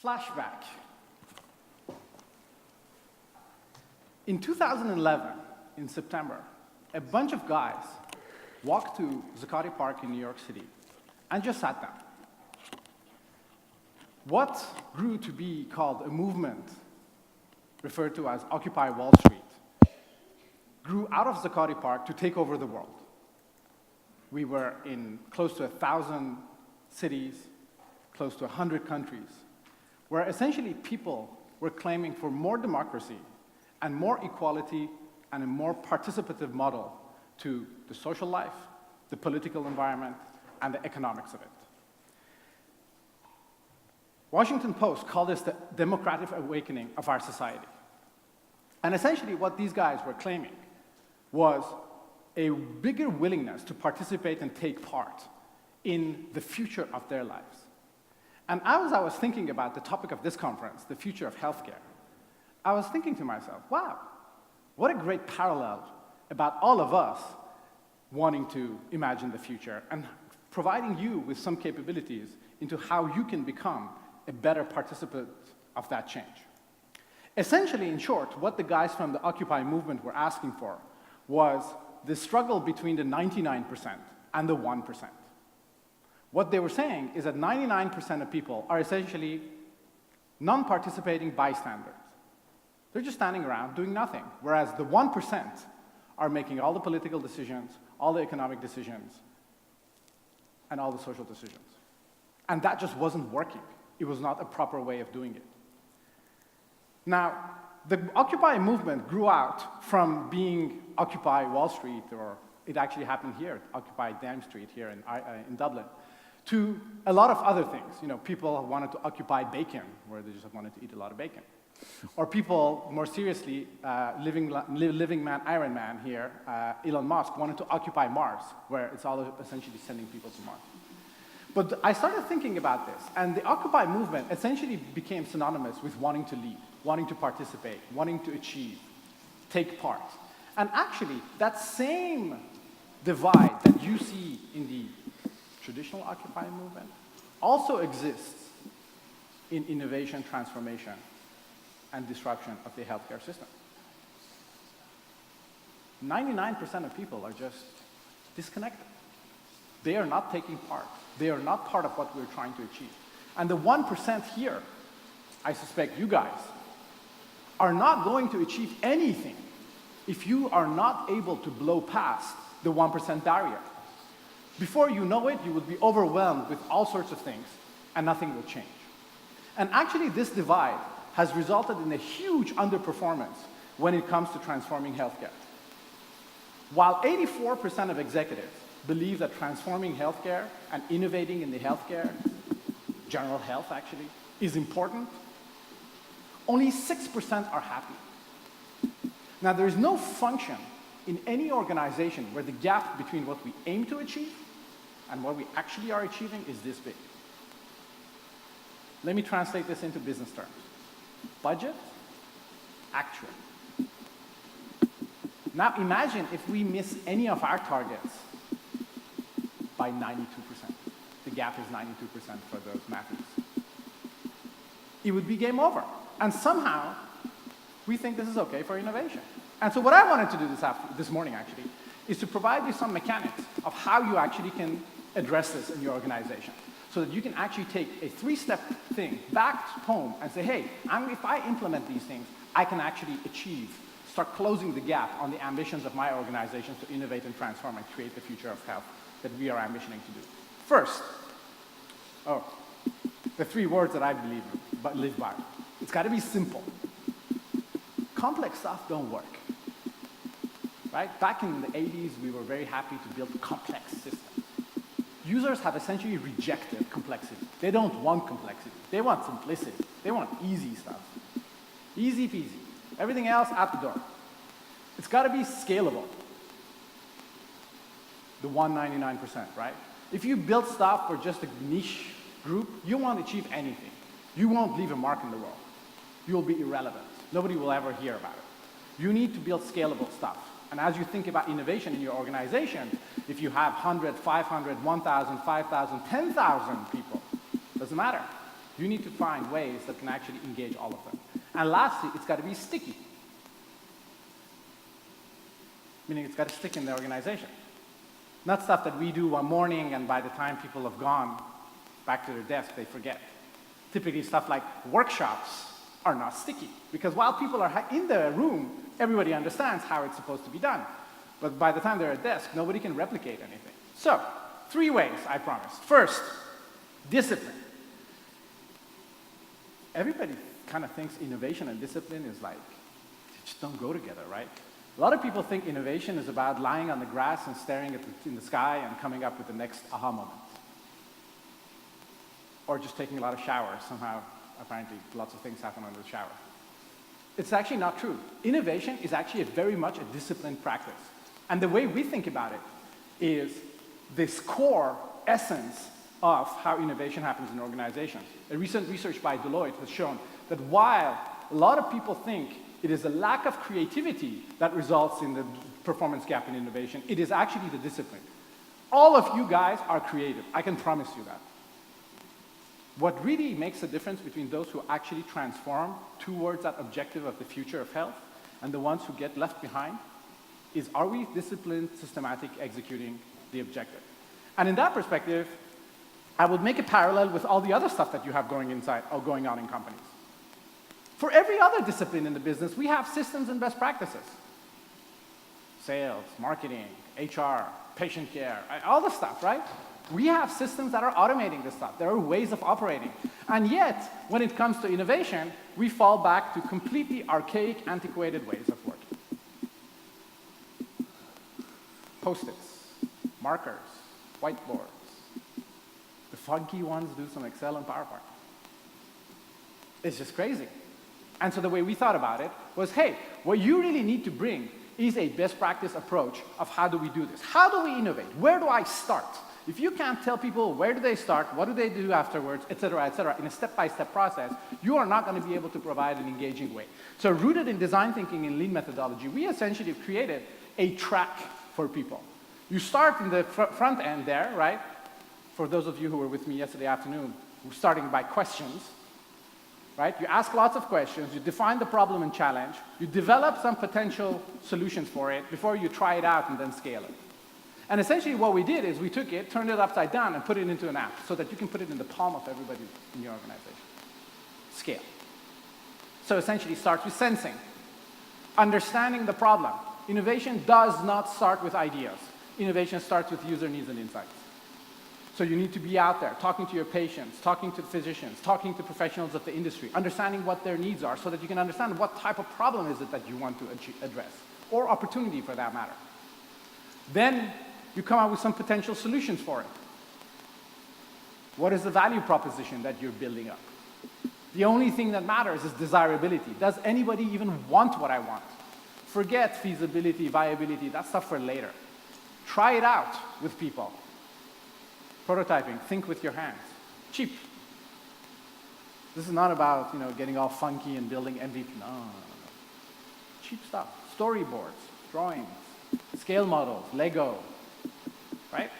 Flashback. In 2011, in September, a bunch of guys walked to Zuccotti Park in New York City and just sat down. What grew to be called a movement referred to as Occupy Wall Street grew out of Zuccotti Park to take over the world. We were in close to 1,000 cities, close to 100 countries, where essentially people were claiming for more democracy and more equality and a more participative model to the social life, the political environment, and the economics of it. Washington Post called this the democratic awakening of our society. And essentially what these guys were claiming was a bigger willingness to participate and take part in the future of their lives. And as I was thinking about the topic of this conference, the future of healthcare, I was thinking to myself, wow, what a great parallel about all of us wanting to imagine the future and providing you with some capabilities into how you can become a better participant of that change. Essentially, in short, what the guys from the Occupy movement were asking for was the struggle between the 99% and the 1%. What they were saying is that 99% of people are essentially non-participating bystanders. They're just standing around doing nothing, whereas the 1% are making all the political decisions, all the economic decisions, and all the social decisions. And that just wasn't working. It was not a proper way of doing it. Now, the Occupy movement grew out from being Occupy Wall Street, or it actually happened here, Occupy Dame Street here in Dublin, to a lot of other things. You know, people wanted to occupy bacon, where they just wanted to eat a lot of bacon. Or people, more seriously, living man, Iron Man here, Elon Musk, wanted to occupy Mars, where it's all essentially sending people to Mars. But I started thinking about this, and the Occupy movement essentially became synonymous with wanting to lead, wanting to participate, wanting to achieve, take part. And actually, that same divide that you see in the traditional Occupy movement also exists in innovation, transformation, and disruption of the healthcare system. 99% of people are just disconnected. They are not taking part. They are not part of what we're trying to achieve. And the 1% here, I suspect you guys, are not going to achieve anything if you are not able to blow past the 1% barrier. Before you know it, you will be overwhelmed with all sorts of things, and nothing will change. And actually, this divide has resulted in a huge underperformance when it comes to transforming healthcare. While 84% of executives believe that transforming healthcare and innovating in the healthcare, general health actually, is important, only 6% are happy. Now, there is no function in any organization where the gap between what we aim to achieve and what we actually are achieving is this big. Let me translate this into business terms. Budget, actual. Now imagine if we miss any of our targets by 92%. The gap is 92% for those matthews. It would be game over. And somehow, we think this is okay for innovation. And so what I wanted to do this morning, actually, is to provide you some mechanics of how you actually can address this in your organization, so that you can actually take a 3-step thing back home and say, hey, if I implement these things, I can actually start closing the gap on the ambitions of my organizations to innovate and transform and create the future of health that we are ambitioning to do. First, the 3 words that I live by. It's got to be simple. Complex stuff don't work. Right? Back in the 80s, we were very happy to build complex systems. Users have essentially rejected complexity. They don't want complexity. They want simplicity. They want easy stuff. Easy peasy. Everything else out the door. It's got to be scalable. The 199%, right? If you build stuff for just a niche group, you won't achieve anything. You won't leave a mark in the world. You'll be irrelevant. Nobody will ever hear about it. You need to build scalable stuff. And as you think about innovation in your organization, if you have 100, 500, 1,000, 5,000, 10,000 people, doesn't matter. You need to find ways that can actually engage all of them. And lastly, it's got to be sticky. Meaning it's got to stick in the organization. Not stuff that we do one morning and by the time people have gone back to their desk, they forget. Typically stuff like workshops are not sticky. Because while people are in the room, everybody understands how it's supposed to be done. But by the time they're at desk, nobody can replicate anything. So, 3 ways, I promise. First, discipline. Everybody kind of thinks innovation and discipline is like, they just don't go together, right? A lot of people think innovation is about lying on the grass and staring in the sky and coming up with the next aha moment. Or just taking a lot of showers. Somehow, apparently, lots of things happen under the shower. It's actually not true. Innovation is actually very much a disciplined practice. And the way we think about it is this core essence of how innovation happens in organizations. A recent research by Deloitte has shown that while a lot of people think it is a lack of creativity that results in the performance gap in innovation, it is actually the discipline. All of you guys are creative. I can promise you that. What really makes a difference between those who actually transform towards that objective of the future of health and the ones who get left behind is, are we disciplined, systematic, executing the objective? And in that perspective, I would make a parallel with all the other stuff that you have going on in companies. For every other discipline in the business, we have systems and best practices. Sales, marketing, HR, patient care, all the stuff, right? We have systems that are automating this stuff. There are ways of operating. And yet, when it comes to innovation, we fall back to completely archaic, antiquated ways of working. Post-its, markers, whiteboards. The funky ones do some Excel and PowerPoint. It's just crazy. And so the way we thought about it was, hey, what you really need to bring is a best practice approach of how do we do this? How do we innovate? Where do I start? If you can't tell people where do they start, what do they do afterwards, et cetera, in a step-by-step process, you are not going to be able to provide an engaging way. So rooted in design thinking and lean methodology, we essentially created a track for people. You start in the front end there, right? For those of you who were with me yesterday afternoon, we're starting by questions, right? You ask lots of questions, you define the problem and challenge, you develop some potential solutions for it before you try it out and then scale it. And essentially what we did is we took it, turned it upside down, and put it into an app so that you can put it in the palm of everybody in your organization. Scale. So essentially it starts with sensing, understanding the problem. Innovation does not start with ideas. Innovation starts with user needs and insights. So you need to be out there, talking to your patients, talking to physicians, talking to professionals of the industry, understanding what their needs are so that you can understand what type of problem is it that you want to address, or opportunity for that matter. Then you come up with some potential solutions for it. What is the value proposition that you're building up? The only thing that matters is desirability. Does anybody even want what I want? Forget feasibility, viability, that's stuff for later. Try it out with people. Prototyping, think with your hands. Cheap. This is not about, getting all funky and building MVP. No. Cheap stuff. Storyboards, drawings, scale models, Lego, right?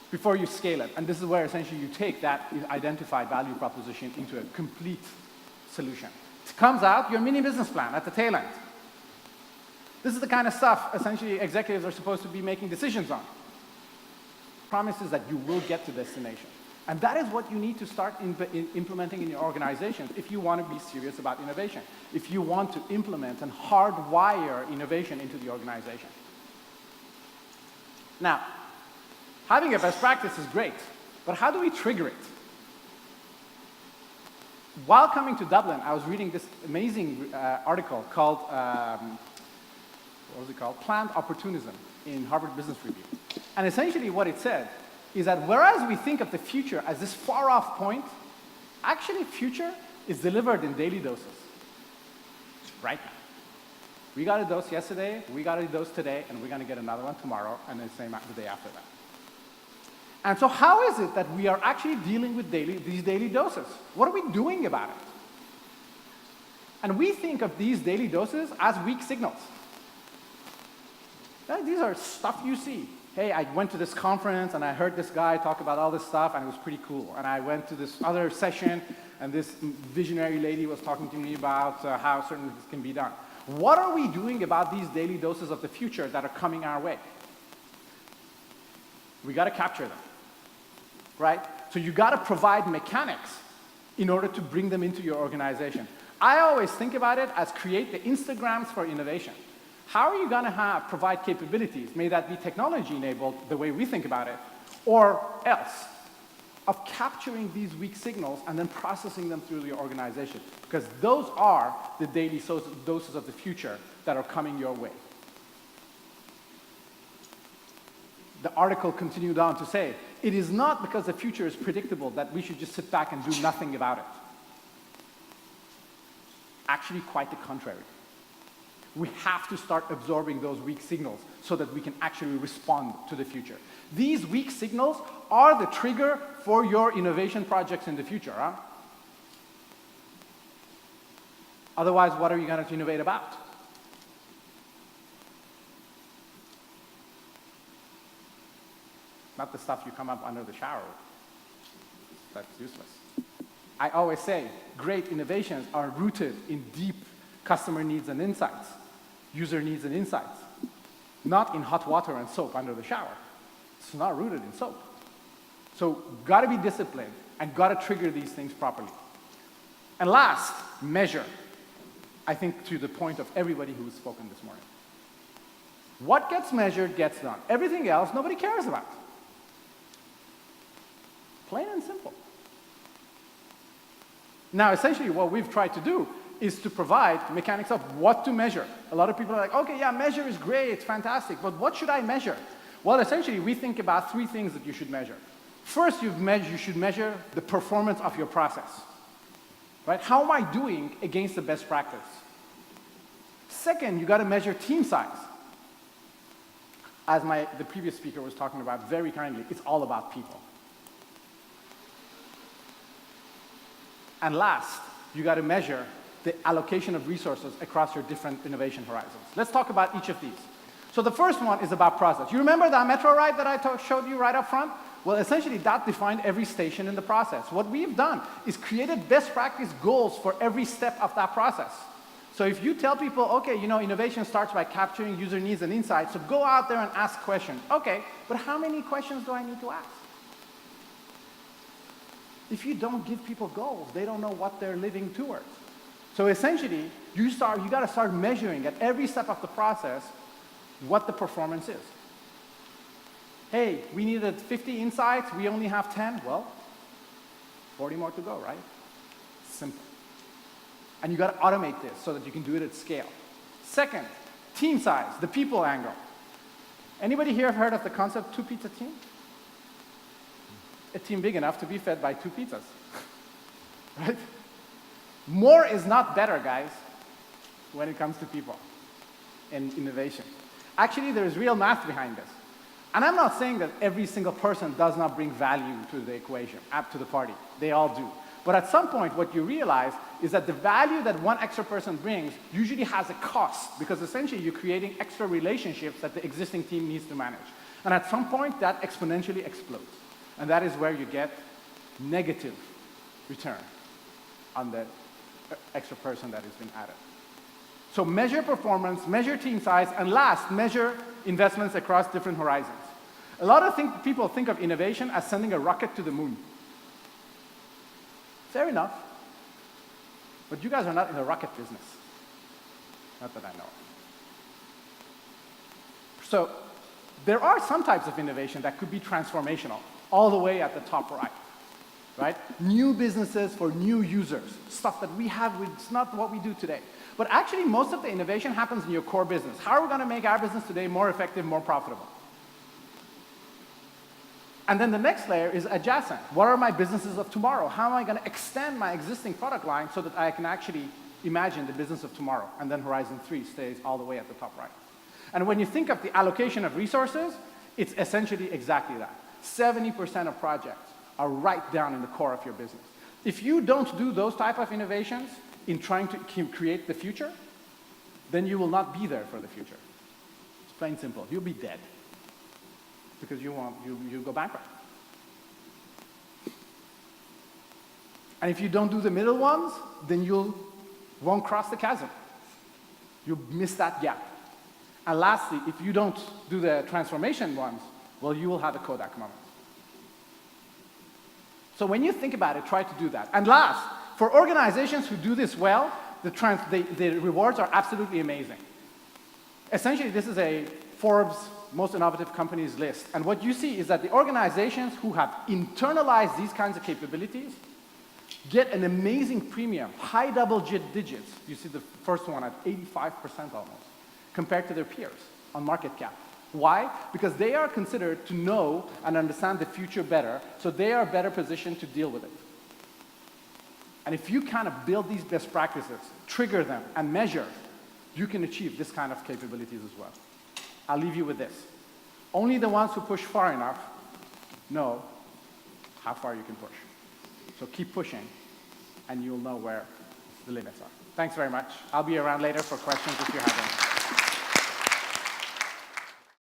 Before you scale it. And this is where essentially you take that identified value proposition into a complete solution. It comes out your mini business plan at the tail end. This is the kind of stuff essentially executives are supposed to be making decisions on. Promises that you will get to destination. And that is what you need to start implementing in your organizations if you want to be serious about innovation, if you want to implement and hardwire innovation into the organization. Now, having a best practice is great, but how do we trigger it? While coming to Dublin, I was reading this amazing article called, Planned Opportunism in Harvard Business Review. And essentially what it said is that whereas we think of the future as this far-off point, actually future is delivered in daily doses. Right now. We got a dose yesterday, we got a dose today, and we're going to get another one tomorrow, and the same the day after that. And so how is it that we are actually dealing with these daily doses? What are we doing about it? And we think of these daily doses as weak signals. These are stuff you see. hey, I went to this conference and I heard this guy talk about all this stuff and it was pretty cool. And I went to this other session and this visionary lady was talking to me about how certain things can be done. What are we doing about these daily doses of the future that are coming our way? We got to capture them, right? So you got to provide mechanics in order to bring them into your organization. I always think about it as create the Instagrams for innovation. How are you going to provide capabilities, may that be technology enabled the way we think about it, or else, of capturing these weak signals and then processing them through your organization? Because those are the daily doses of the future that are coming your way. The article continued on to say, it is not because the future is predictable that we should just sit back and do nothing about it. Actually, quite the contrary. We have to start absorbing those weak signals so that we can actually respond to the future. These weak signals are the trigger for your innovation projects in the future. Huh? Otherwise, what are you going to innovate about? Not the stuff you come up under the shower with. That's useless. I always say, great innovations are rooted in deep customer needs and insights, user needs and insights, not in hot water and soap under the shower. It's not rooted in soap. So, got to be disciplined and got to trigger these things properly. And last, measure. I think to the point of everybody who's spoken this morning. What gets measured gets done. Everything else, nobody cares about. Plain and simple. Now, essentially, what we've tried to do is to provide mechanics of what to measure. A lot of people are like, okay, yeah, measure is great, it's fantastic, but what should I measure? Well, essentially, we think about three things that you should measure. First, you should measure the performance of your process. Right? How am I doing against the best practice? Second, you got to measure team size. As the previous speaker was talking about very kindly, it's all about people. And last, you got to measure the allocation of resources across your different innovation horizons. Let's talk about each of these. So the first one is about process. You remember that metro ride that I showed you right up front? Well, essentially, that defined every station in the process. What we've done is created best practice goals for every step of that process. So if you tell people, okay, you know, innovation starts by capturing user needs and insights, so go out there and ask questions. Okay, but how many questions do I need to ask? If you don't give people goals, they don't know what they're living towards. So essentially, you got to start measuring at every step of the process what the performance is. Hey, we needed 50 insights, we only have 10. Well, 40 more to go, right? Simple. And you got to automate this so that you can do it at scale. Second, team size, the people angle. Anybody here have heard of the concept two-pizza team? A team big enough to be fed by 2 pizzas, right? More is not better, guys, when it comes to people and innovation. Actually, there's real math behind this. And I'm not saying that every single person does not bring value to the equation, to the party. They all do. But at some point, what you realize is that the value that one extra person brings usually has a cost, because essentially you're creating extra relationships that the existing team needs to manage. And at some point, that exponentially explodes. And that is where you get negative return on the extra person that has been added. So measure performance, measure team size, and last, measure investments across different horizons. A lot of people think of innovation as sending a rocket to the moon. Fair enough. But you guys are not in the rocket business. Not that I know. So there are some types of innovation that could be transformational, all the way at the top right? New businesses for new users, stuff that we have, it's not what we do today. But actually, most of the innovation happens in your core business. How are we going to make our business today more effective, more profitable? And then the next layer is adjacent. What are my businesses of tomorrow? How am I going to extend my existing product line so that I can actually imagine the business of tomorrow? And then Horizon 3 stays all the way at the top right. And when you think of the allocation of resources, it's essentially exactly that. 70% of projects are right down in the core of your business. If you don't do those type of innovations in trying to create the future, then you will not be there for the future. It's plain simple. You'll be dead. because you go bankrupt. And if you don't do the middle ones, then you won't cross the chasm. You miss that gap. And lastly, if you don't do the transformation ones, well, you will have a Kodak moment. So when you think about it, try to do that. And last, for organizations who do this well, the rewards are absolutely amazing. Essentially, this is a Forbes most innovative companies list. And what you see is that the organizations who have internalized these kinds of capabilities get an amazing premium, high double digits. You see the first one at 85% almost, compared to their peers on market cap. Why? Because they are considered to know and understand the future better, so they are better positioned to deal with it. And if you kind of build these best practices, trigger them, and measure, you can achieve this kind of capabilities as well. I'll leave you with this. Only the ones who push far enough know how far you can push. So keep pushing, and you'll know where the limits are. Thanks very much. I'll be around later for questions if you have any.